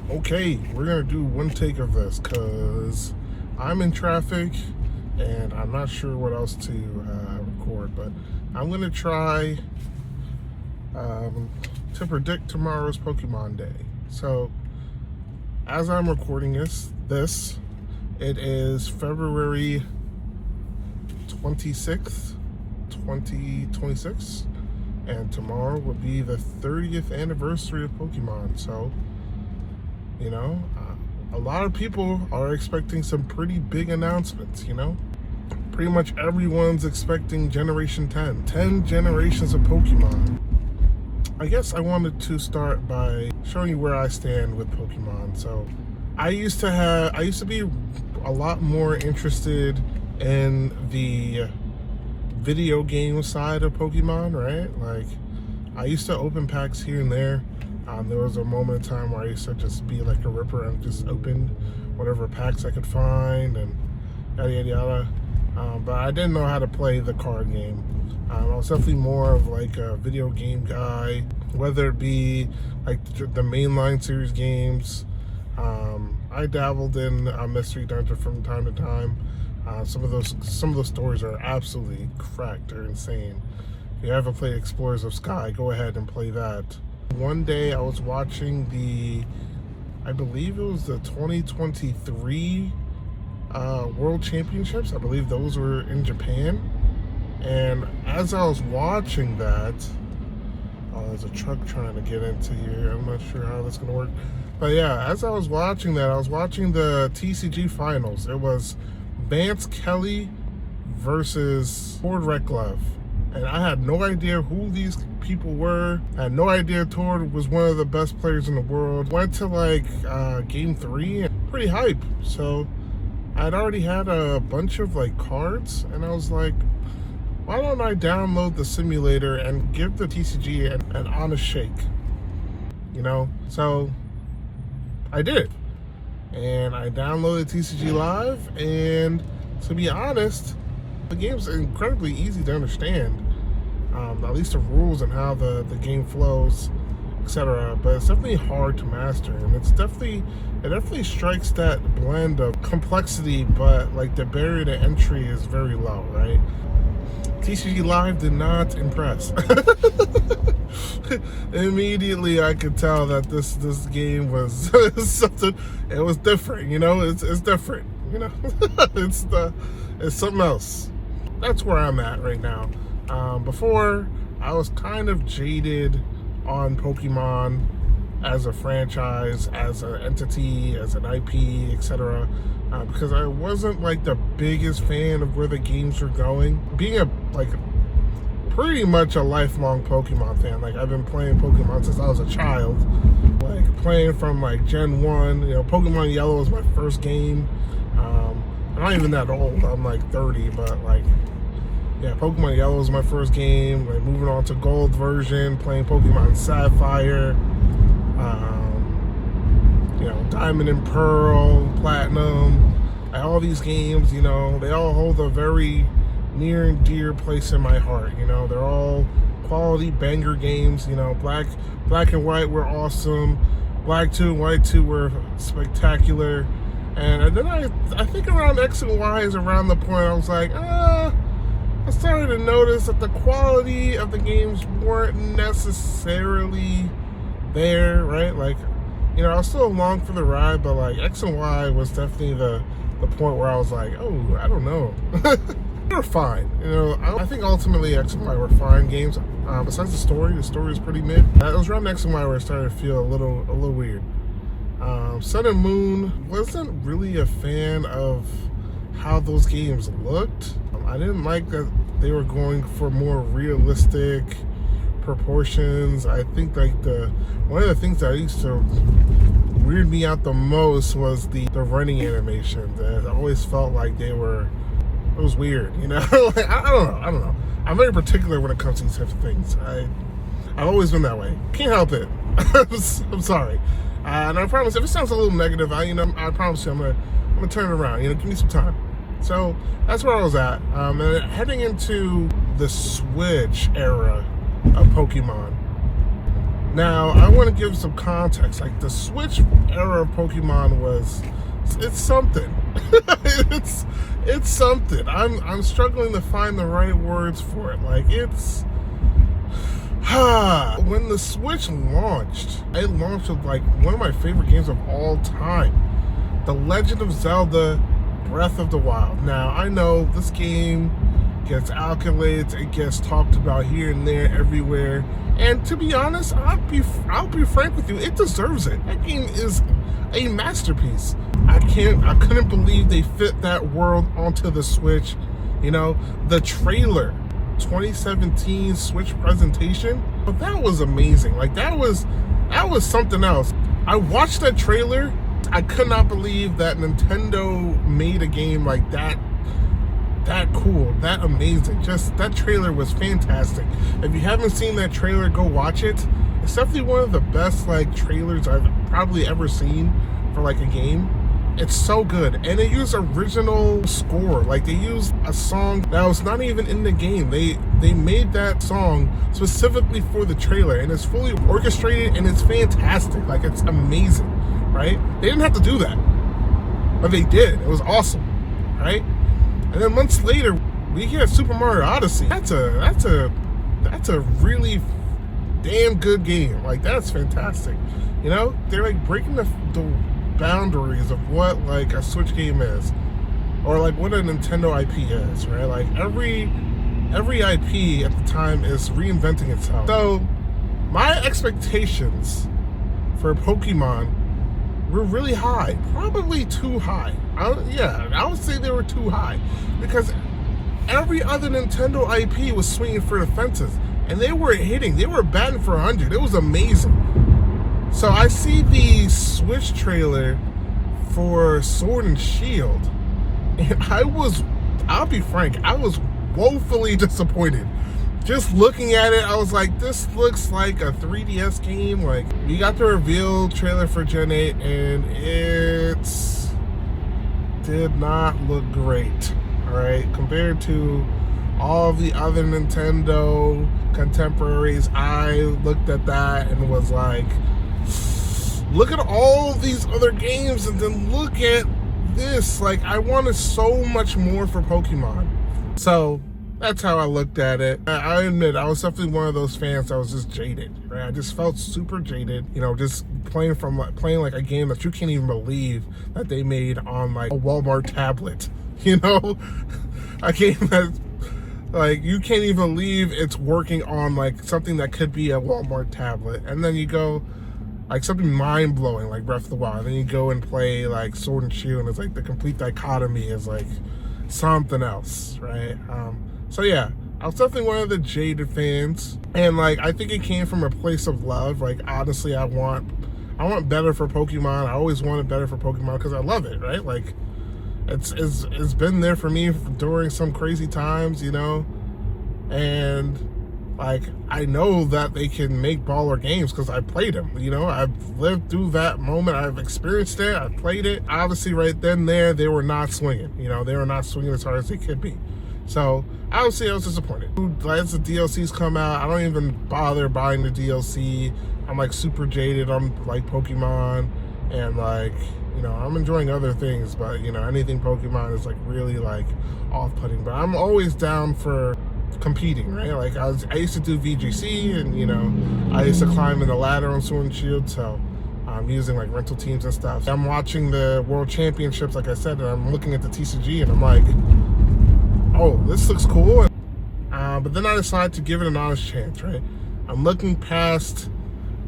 Okay, we're gonna do one take of this because I'm in traffic and I'm not sure what else to record, but I'm gonna try to predict tomorrow's Pokemon Day. So, as I'm recording this, it is February 26th, 2026, and tomorrow will be the 30th anniversary of Pokemon. So, you know, a lot of people are expecting some pretty big announcements, Pretty much everyone's expecting Generation 10 generations of Pokemon. I guess I wanted to start by showing you where I stand with Pokemon. So, I used to be a lot more interested in the video game side of Pokemon, right? Like, I used to open packs here and there. There was a moment in time where I used to just be like a ripper and just open whatever packs I could find and yada yada yada. But I didn't know how to play the card game. I was definitely more of like a video game guy, whether it be like the mainline series games. I dabbled in Mystery Dungeon from time to time. Some of those stories are absolutely cracked. They're insane. If you haven't played Explorers of Sky, go ahead and play that. One day I was watching I believe it was the 2023 World Championships. I believe those were in Japan. And as I was watching that, there's a truck trying to get into here. I'm not sure how that's going to work. But yeah, as I was watching that, I was watching the TCG finals. It was Vance Kelly versus Tord Reklev. And I had no idea who these people were. I had no idea Tord was one of the best players in the world. Went to like game 3 and pretty hype. So I'd already had a bunch of like cards, and I was like, why don't I download the simulator and give the TCG an honest shake? So I did. And I downloaded TCG Live, and to be honest, the game's incredibly easy to understand. At least the rules and how the game flows, etc. But it's definitely hard to master, and it definitely strikes that blend of complexity, but like the barrier to entry is very low, right? TCG Live did not impress. Immediately I could tell that this game was something. It was different, it's different, it's something else. That's where I'm at right now. Before, I was kind of jaded on Pokemon as a franchise, as an entity, as an IP, etc. Because I wasn't like the biggest fan of where the games were going. Being pretty much a lifelong Pokemon fan. Like, I've been playing Pokemon since I was a child. Like, playing from like Gen 1. Pokemon Yellow was my first game. I'm not even that old. I'm like 30, but like, yeah, Pokemon Yellow was my first game. Like, moving on to Gold version, playing Pokemon Sapphire, Diamond and Pearl, Platinum. All these games, they all hold a very near and dear place in my heart. They're all quality banger games. Black and White were awesome. Black 2 and White 2 were spectacular. And then I think around X and Y is around the point I was like, I started to notice that the quality of the games weren't necessarily there, right? Like, I was still along for the ride, but like X and Y was definitely the point where I was like, oh, I don't know. They were fine. I think ultimately X and Y were fine games. Besides the story is pretty mid. It was around X and Y where I started to feel a little weird. Sun and Moon, wasn't really a fan of how those games looked. I didn't like that they were going for more realistic proportions. I think like one of the things that used to weird me out the most was the running animation. That I always felt like it was weird, Like, I don't know. I'm very particular when it comes to these types of things. I've always been that way. Can't help it. I'm sorry. And I promise, if it sounds a little negative, I promise you, I'm gonna turn it around. Give me some time. So that's where I was at. And heading into the Switch era of Pokemon. Now, I want to give some context. Like, the Switch era of Pokemon it's something. it's something. I'm struggling to find the right words for it. Like, it's when the Switch launched, it launched with like one of my favorite games of all time, The Legend of Zelda Breath of the Wild. Now, I know this game gets accolades, it gets talked about here and there, everywhere. And to be honest, I'll be frank with you, it deserves it. That game is a masterpiece. I couldn't believe they fit that world onto the Switch. You know, the trailer, 2017 Switch presentation, but that was amazing. Like, that was something else. I watched that trailer. I could not believe that Nintendo made a game like that cool, that amazing. Just, that trailer was fantastic. If you haven't seen that trailer, go watch it. It's definitely one of the best like trailers I've probably ever seen for like a game. It's so good. And they use original score. Like, they used a song that was not even in the game. They made that song specifically for the trailer, and it's fully orchestrated, and it's fantastic. Like, it's amazing, right? They didn't have to do that, but they did. It was awesome, right? And then months later, we get Super Mario Odyssey. That's a really damn good game. Like, that's fantastic. You know, they're like breaking the boundaries of what like a Switch game is, or like what a Nintendo IP is, right? Like, every IP at the time is reinventing itself. So my expectations for Pokemon were really high, probably too high. I would say they were too high, because every other Nintendo IP was swinging for the fences, and they were hitting. They were batting for 100. It was amazing. So I see the Switch trailer for Sword and Shield, and I'll be frank, I was woefully disappointed. Just looking at it, I was like, this looks like a 3DS game. Like, we got the reveal trailer for Gen 8, and it did not look great, all right? Compared to all the other Nintendo contemporaries, I looked at that and was like, look at all these other games, and then look at this. Like, I wanted so much more for Pokemon. So that's how I looked at it. I admit, I was definitely one of those fans that was just jaded, right? I just felt super jaded, you know, just playing like a game that you can't even believe that they made on like a Walmart tablet, you know? A game that, like, you can't even believe it's working on like something that could be a Walmart tablet. And then you go, like, something mind-blowing like Breath of the Wild, and then you go and play like Sword and Shield, and it's like the complete dichotomy is like something else, right? So yeah, I was definitely one of the jaded fans, and like, I think it came from a place of love. Like, honestly, I want better for Pokemon. I always wanted better for Pokemon because I love it, right? Like, it's been there for me during some crazy times, you know, and like, I know that they can make baller games because I played them, you know. I've lived through that moment. I've experienced it. I've played it. Obviously, right then there, they were not swinging. You know, they were not swinging as hard as they could be. So, obviously, I was disappointed. As the DLCs come out, I don't even bother buying the DLC. I'm, like, super jaded on, like, Pokemon. And, like, you know, I'm enjoying other things. But, you know, anything Pokemon is, like, really, like, off-putting. But I'm always down for competing, right? Like, I used to do VGC, and, you know, I used to climb in the ladder on Sword and Shield, so I'm using like rental teams and stuff. I'm watching the World Championships, like I said, and I'm looking at the TCG, and I'm like, oh, this looks cool. But then I decided to give it an honest chance, right? I'm looking past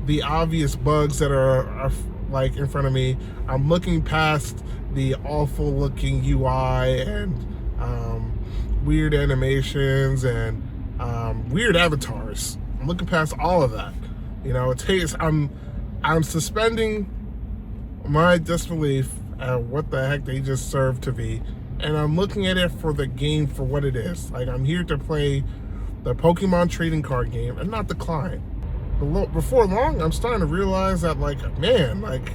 the obvious bugs that are like in front of me. I'm looking past the awful looking UI and weird animations and weird avatars. I'm looking past all of that. You know, I'm suspending my disbelief at what the heck they just served to be, and I'm looking at it for the game for what it is. Like, I'm here to play the Pokemon trading card game and not the client. Before long, I'm starting to realize that, like, man, like,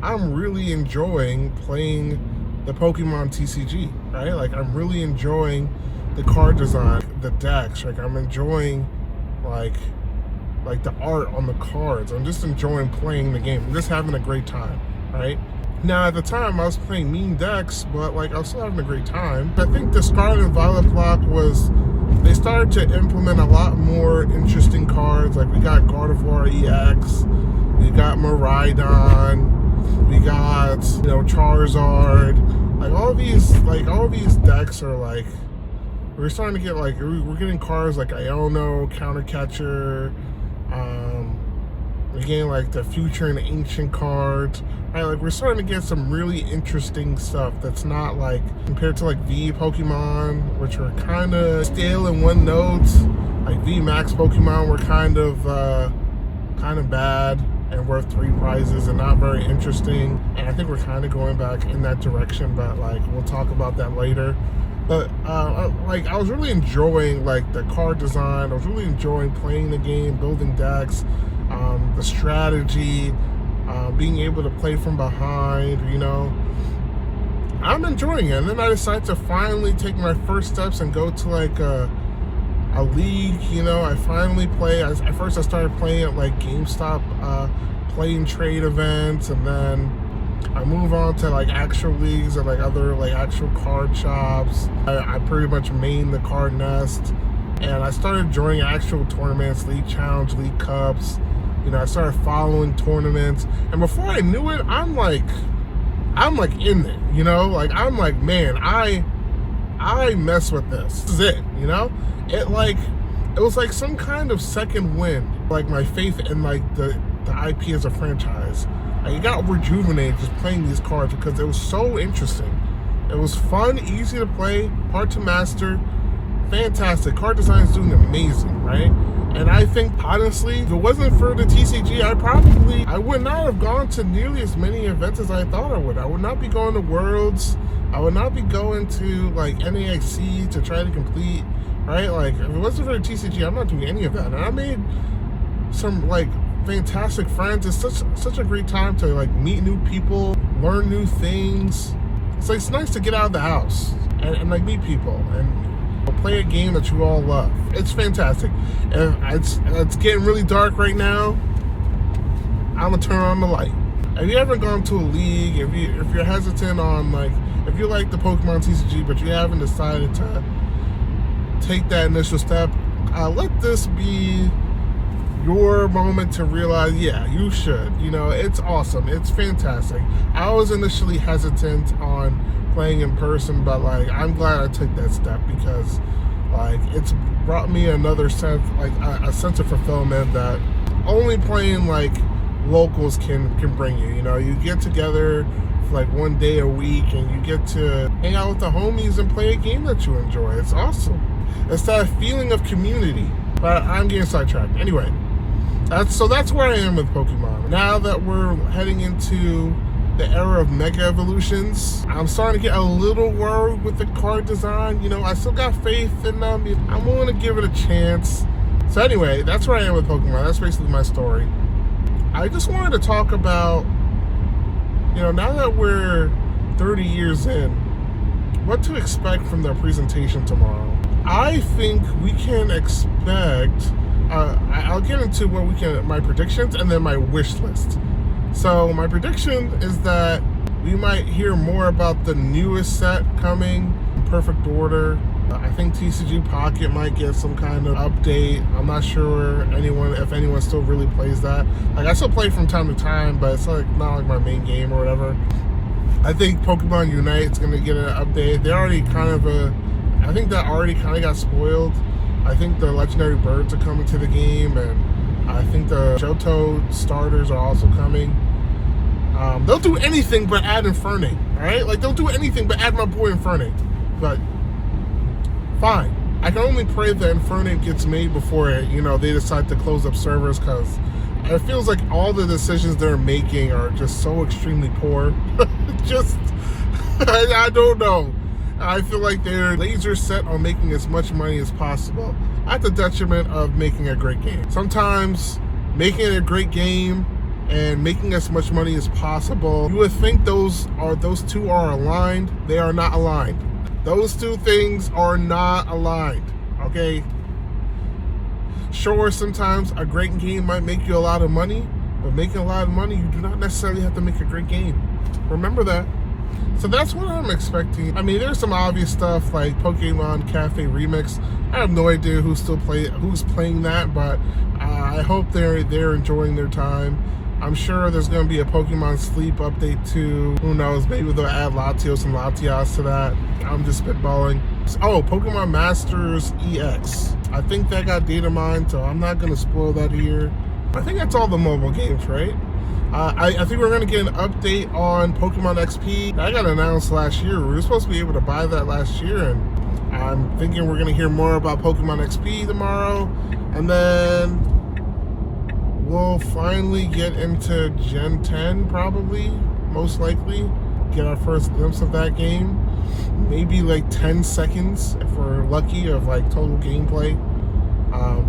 I'm really enjoying playing the Pokemon TCG, right? Like, I'm really enjoying the card design, the decks. Like, I'm enjoying, like, like the art on the cards. I'm just enjoying playing the game. I'm just having a great time, right? Now, at the time, I was playing mean decks, but like I was still having a great time. I think the Scarlet and Violet block was, they started to implement a lot more interesting cards. Like we got Gardevoir EX, we got Miraidon, we got, you know, Charizard. Like all these decks are like, we're starting to get like, we're getting cards like Iono, Counter Catcher, we're getting like the Future and Ancient cards, right? Like we're starting to get some really interesting stuff that's not like, compared to like V Pokemon, which were kind of stale in one note. Like V Max Pokemon were kind of bad and worth 3 prizes and not very interesting. And I think we're kind of going back in that direction, but like we'll talk about that later. But like I was really enjoying like the card design. I was really enjoying playing the game, building decks, the strategy, being able to play from behind, you know. I'm enjoying it. And then I decided to finally take my first steps and go to like a league, you know. I finally play. At first I started playing at like GameStop play and trade events, and then I move on to like actual leagues and like other like actual card shops. I pretty much main the card nest, and I started joining actual tournaments, League Challenge, League Cups. You know, I started following tournaments, and before I knew it, I'm like in it. You know, like I'm like, man, I mess with this. This is it. You know, it was like some kind of second wind. Like my faith in like the IP as a franchise. Like it got rejuvenated just playing these cards because it was so interesting. It was fun, easy to play, hard to master, fantastic. Card design is doing amazing, right? And I think honestly, if it wasn't for the TCG, I would not have gone to nearly as many events as I thought I would. I would not be going to Worlds. I would not be going to like NAXC to try to complete, right? Like if it wasn't for the TCG, I'm not doing any of that. And I made some like fantastic friends. It's such a great time to like meet new people, learn new things. It's nice to get out of the house and like meet people and play a game that you all love. It's fantastic. And it's getting really dark right now. I'm gonna turn on the light. If you haven't gone to a league, if you're hesitant on like, if you like the Pokemon TCG but you haven't decided to take that initial step, let this be your moment to realize, yeah, you should. You know, it's awesome. It's fantastic. I was initially hesitant on playing in person, but like I'm glad I took that step because like it's brought me another sense, like a sense of fulfillment that only playing like locals can bring you. You know, you get together for like one day a week and you get to hang out with the homies and play a game that you enjoy. It's awesome. It's that feeling of community. But I'm getting sidetracked. Anyway, that's where I am with Pokemon. Now that we're heading into the era of Mega Evolutions, I'm starting to get a little worried with the card design. You know, I still got faith in them. I'm willing to give it a chance. So anyway, that's where I am with Pokemon. That's basically my story. I just wanted to talk about, you know, now that we're 30 years in, what to expect from their presentation tomorrow. I think we can expect, I'll get into my predictions and then my wish list. So my prediction is that we might hear more about the newest set coming, Perfect Order. I think TCG Pocket might get some kind of update. I'm not sure if anyone still really plays that. Like I still play from time to time, but it's like not like my main game or whatever. I think Pokemon Unite is gonna get an update. They already I think that already kind of got spoiled. I think the legendary birds are coming to the game, and I think the Johto starters are also coming. They'll do anything but add Infernape, alright? Like, they'll do anything but add my boy Infernape. But, fine. I can only pray that Infernape gets made before, you know, they decide to close up servers, because it feels like all the decisions they're making are just so extremely poor. I don't know. I feel like they're laser set on making as much money as possible at the detriment of making a great game. Sometimes making a great game and making as much money as possible, you would think those two are aligned. They are not aligned. Those two things are not aligned, okay? Sure, sometimes a great game might make you a lot of money, but making a lot of money, you do not necessarily have to make a great game. Remember that. So that's what I'm expecting. I mean, there's some obvious stuff like Pokemon Cafe Remix. I have no idea who's playing that, but I hope they're enjoying their time. I'm sure there's going to be a Pokemon Sleep update too. Who knows? Maybe they'll add Latios and Latias to that. I'm just spitballing. Oh, Pokemon Masters EX. I think that got data mined, so I'm not going to spoil that here. I think that's all the mobile games, right? I think we're going to get an update on Pokemon XP. That got announced last year. We were supposed to be able to buy that last year, and I'm thinking we're going to hear more about Pokemon XP tomorrow. And then we'll finally get into Gen 10, probably, most likely. Get our first glimpse of that game. Maybe like 10 seconds, if we're lucky, of like total gameplay.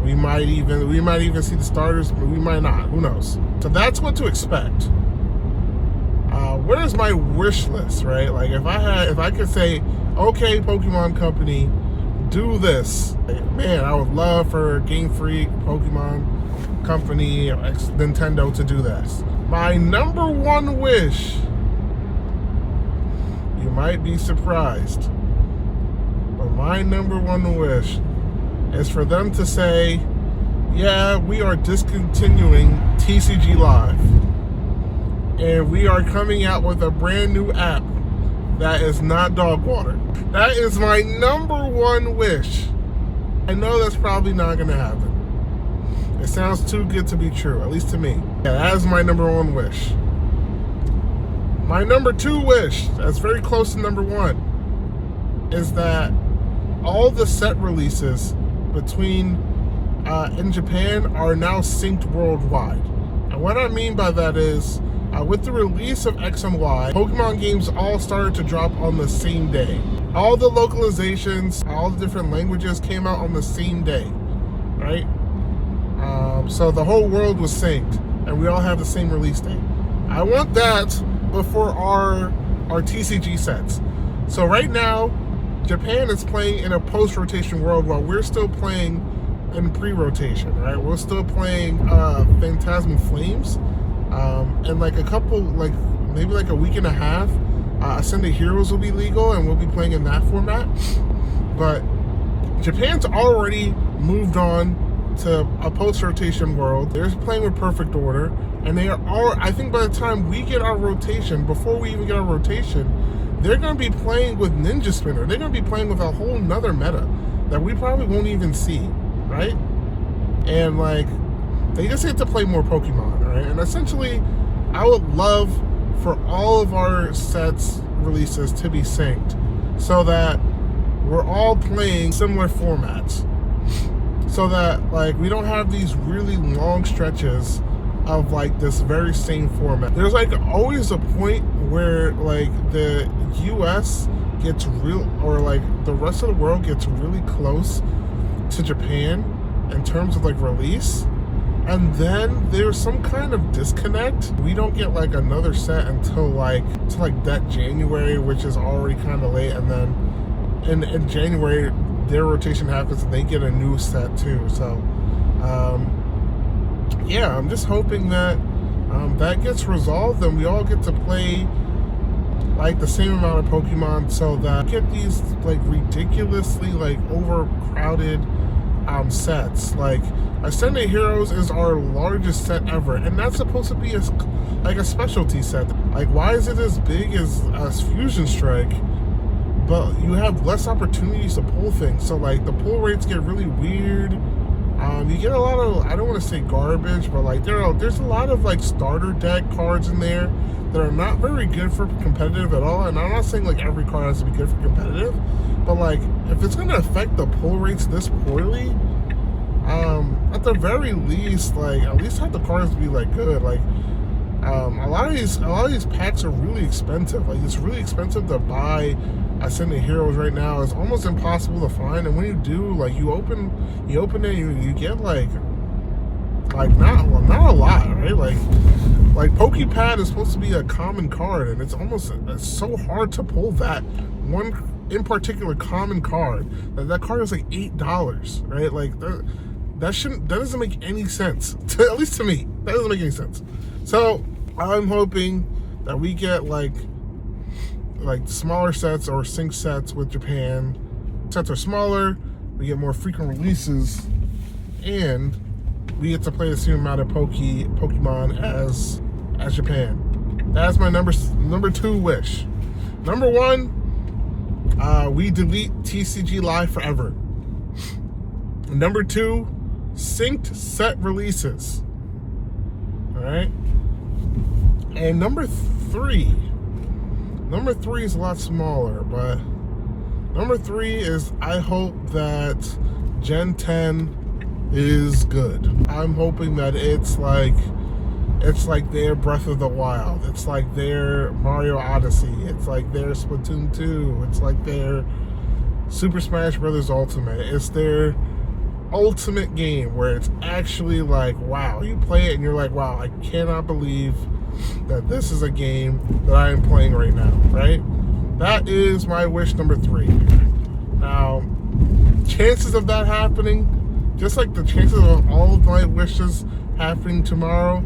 We might even see the starters, but we might not. Who knows? So that's what to expect. Where's my wish list, right? Like if I could say, okay, Pokemon Company, do this. Man, I would love for Game Freak, Pokemon Company, Nintendo to do this. My number one wish, you might be surprised, but my number one wish is for them to say, yeah, we are discontinuing TCG Live, and we are coming out with a brand new app that is not dog water. That is my number one wish. I know that's probably not going to happen. It sounds too good to be true, at least to me. Yeah, that is my number one wish. My number two wish, that's very close to number one, is that all the set releases between in Japan are now synced worldwide. And what I mean by that is, with the release of X and Y, Pokemon games all started to drop on the same day. All the localizations, all the different languages came out on the same day, right? So the whole world was synced, and we all have the same release date. I want that before our TCG sets. So right now, Japan is playing in a post-rotation world while we're still playing in pre-rotation, right? We're still playing Phantasmal Flames. And like a couple, like maybe like a week and a half, Ascended Heroes will be legal and we'll be playing in that format. But Japan's already moved on to a post-rotation world. They're playing with Perfect Order, and they are all, I think by the time we get our rotation, before we even get our rotation, they're going to be playing with Ninja Spinner. They're going to be playing with a whole nother meta that we probably won't even see, right? And like, they just get to play more Pokemon, right? And essentially, I would love for all of our sets releases to be synced so that we're all playing similar formats. So that like we don't have these really long stretches of like this very same format. There's like always a point where like the US gets real, or like the rest of the world gets really close to Japan in terms of like release, and then there's some kind of disconnect. We don't get like another set until that January, which is already kind of late, and then in January their rotation happens and they get a new set too. So yeah, I'm just hoping that that gets resolved and we all get to play like the same amount of Pokemon, so that we get these like ridiculously like overcrowded sets. Like Ascended Heroes is our largest set ever, and that's supposed to be a specialty set. Like, why is it as big as Fusion Strike, but you have less opportunities to pull things? So like the pull rates get really weird. You get a lot of, I don't want to say garbage, but like there's a lot of like starter deck cards in there that are not very good for competitive at all. And I'm not saying like every card has to be good for competitive, but like if it's going to affect the pull rates this poorly, at the very least, like at least have the cards be like good. Like a lot of these packs are really expensive. Like it's really expensive to buy Ascended Heroes right now. It's almost impossible to find, and when you do, like you open it, you get like not a lot, right? Like Pokepad is supposed to be a common card, and it's so hard to pull that one in particular common card. That card is like $8, right? Like That doesn't make any sense. At least to me, that doesn't make any sense. So I'm hoping that we get like smaller sets or sync sets with Japan. Sets are smaller, we get more frequent releases, and we get to play the same amount of Pokemon as Japan. That's my number 2 wish. Number 1, we delete TCG Live forever. Number 2, synced set releases. All right. And number 3 is a lot smaller, but number 3 is I hope that Gen 10 is good. I'm hoping that it's like their Breath of the Wild. It's like their Mario Odyssey. It's like their Splatoon 2. It's like their Super Smash Bros. Ultimate. It's their ultimate game where it's actually like, wow, you play it and you're like, wow, I cannot believe that this is a game that I am playing right now, right? That is my wish number 3. Now, chances of that happening, just like the chances of all of my wishes happening tomorrow,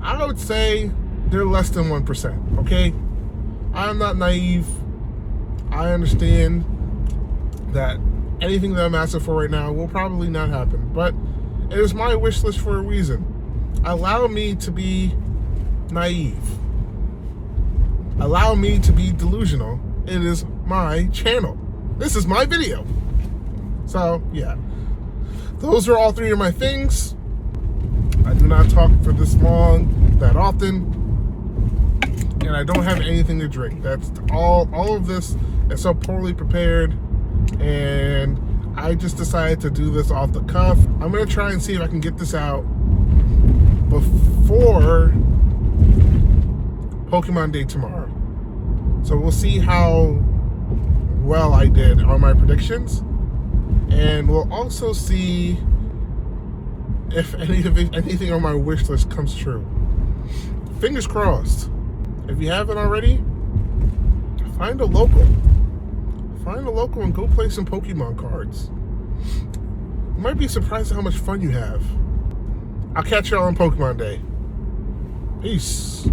I would say they're less than 1%, okay? I'm not naive. I understand that anything that I'm asking for right now will probably not happen, but it is my wish list for a reason. Allow me to be naive. Allow me to be delusional. It is my channel. This is my video. So, yeah. Those are all 3 of my things. I do not talk for this long that often. And I don't have anything to drink. That's all of this is so poorly prepared. And I just decided to do this off the cuff. I'm going to try and see if I can get this out before Pokemon Day tomorrow. So we'll see how well I did on my predictions. And we'll also see if anything on my wish list comes true. Fingers crossed. If you haven't already, find a local. Find a local and go play some Pokemon cards. You might be surprised at how much fun you have. I'll catch y'all on Pokemon Day. Peace.